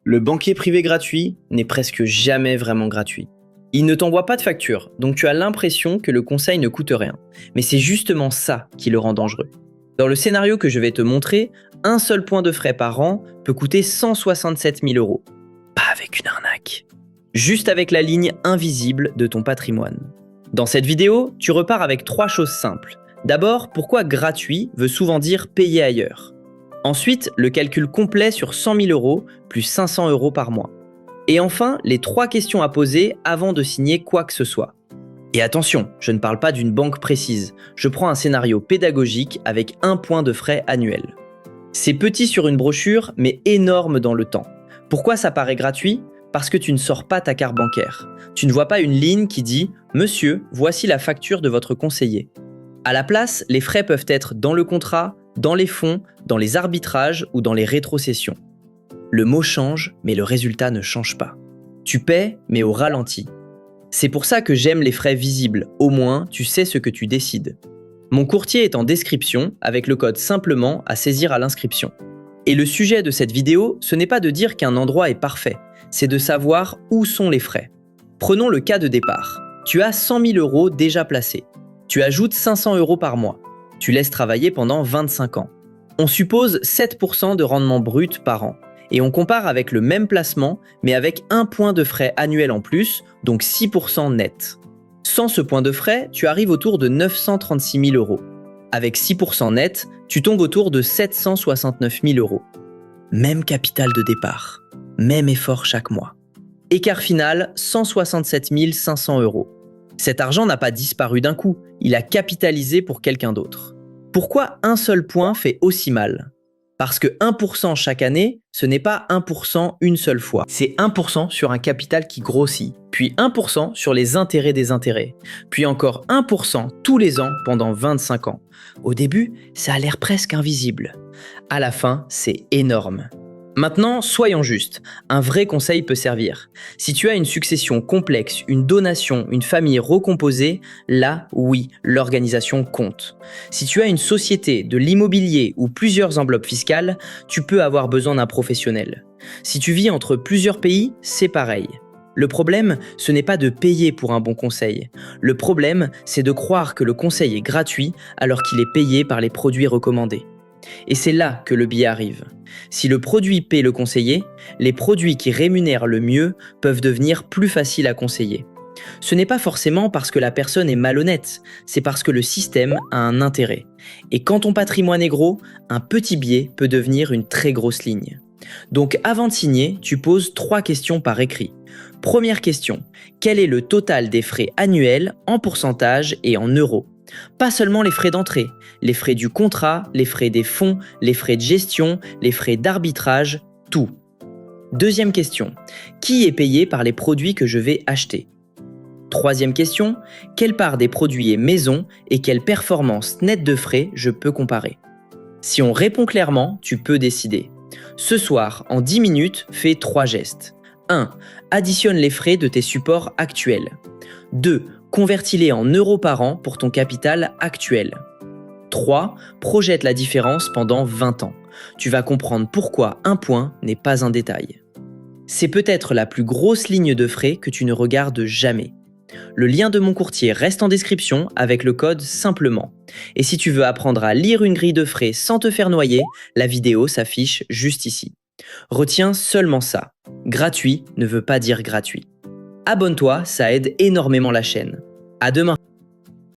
Le banquier privé gratuit n'est presque jamais vraiment gratuit. Il ne t'envoie pas de facture, donc tu as l'impression que le conseil ne coûte rien. Mais c'est justement ça qui le rend dangereux. Dans le scénario que je vais te montrer, un seul point de frais par an peut coûter 167 000 euros. Pas avec une arnaque. Juste avec la ligne invisible de ton patrimoine. Dans cette vidéo, tu repars avec 3 choses simples. D'abord, pourquoi gratuit veut souvent dire payer ailleurs. Ensuite, le calcul complet sur 100 000 euros plus 500 euros par mois. Et enfin, les 3 questions à poser avant de signer quoi que ce soit. Et attention, je ne parle pas d'une banque précise. Je prends un scénario pédagogique avec un point de frais annuel. C'est petit sur une brochure, mais énorme dans le temps. Pourquoi ça paraît gratuit ? Parce que tu ne sors pas ta carte bancaire. Tu ne vois pas une ligne qui dit « Monsieur, voici la facture de votre conseiller ». À la place, les frais peuvent être dans le contrat, dans les fonds, dans les arbitrages ou dans les rétrocessions. Le mot change, mais le résultat ne change pas. Tu paies, mais au ralenti. C'est pour ça que j'aime les frais visibles, au moins tu sais ce que tu décides. Mon courtier est en description, avec le code simplement à saisir à l'inscription. Et le sujet de cette vidéo, ce n'est pas de dire qu'un endroit est parfait, c'est de savoir où sont les frais. Prenons le cas de départ. Tu as 100 000 euros déjà placés. Tu ajoutes 500 euros par mois. Tu laisses travailler pendant 25 ans. On suppose 7% de rendement brut par an. Et on compare avec le même placement, mais avec un point de frais annuel en plus, donc 6% net. Sans ce point de frais, tu arrives autour de 936 000 euros. Avec 6% net, tu tombes autour de 769 000 euros. Même capital de départ, même effort chaque mois. Écart final, 167 500 euros. Cet argent n'a pas disparu d'un coup, il a capitalisé pour quelqu'un d'autre. Pourquoi un seul point fait aussi mal ? Parce que 1% chaque année, ce n'est pas 1% une seule fois. C'est 1% sur un capital qui grossit, puis 1% sur les intérêts des intérêts, puis encore 1% tous les ans pendant 25 ans. Au début, ça a l'air presque invisible. À la fin, c'est énorme. Maintenant, soyons justes, un vrai conseil peut servir. Si tu as une succession complexe, une donation, une famille recomposée, là, oui, l'organisation compte. Si tu as une société, de l'immobilier ou plusieurs enveloppes fiscales, tu peux avoir besoin d'un professionnel. Si tu vis entre plusieurs pays, c'est pareil. Le problème, ce n'est pas de payer pour un bon conseil. Le problème, c'est de croire que le conseil est gratuit alors qu'il est payé par les produits recommandés. Et c'est là que le biais arrive. Si le produit paie le conseiller, les produits qui rémunèrent le mieux peuvent devenir plus faciles à conseiller. Ce n'est pas forcément parce que la personne est malhonnête, c'est parce que le système a un intérêt. Et quand ton patrimoine est gros, un petit biais peut devenir une très grosse ligne. Donc avant de signer, tu poses 3 questions par écrit. Première question, quel est le total des frais annuels en pourcentage et en euros ? Pas seulement les frais d'entrée, les frais du contrat, les frais des fonds, les frais de gestion, les frais d'arbitrage, tout. Deuxième question, qui est payé par les produits que je vais acheter ? Troisième question, quelle part des produits est maison et quelle performance nette de frais je peux comparer ? Si on répond clairement, tu peux décider. Ce soir, en 10 minutes, fais 3 gestes. 1. Additionne les frais de tes supports actuels. 2. Convertis-les en euros par an pour ton capital actuel. 3. Projette la différence pendant 20 ans. Tu vas comprendre pourquoi un point n'est pas un détail. C'est peut-être la plus grosse ligne de frais que tu ne regardes jamais. Le lien de mon courtier reste en description avec le code simplement. Et si tu veux apprendre à lire une grille de frais sans te faire noyer, la vidéo s'affiche juste ici. Retiens seulement ça. Gratuit ne veut pas dire gratuit. Abonne-toi, ça aide énormément la chaîne. À demain.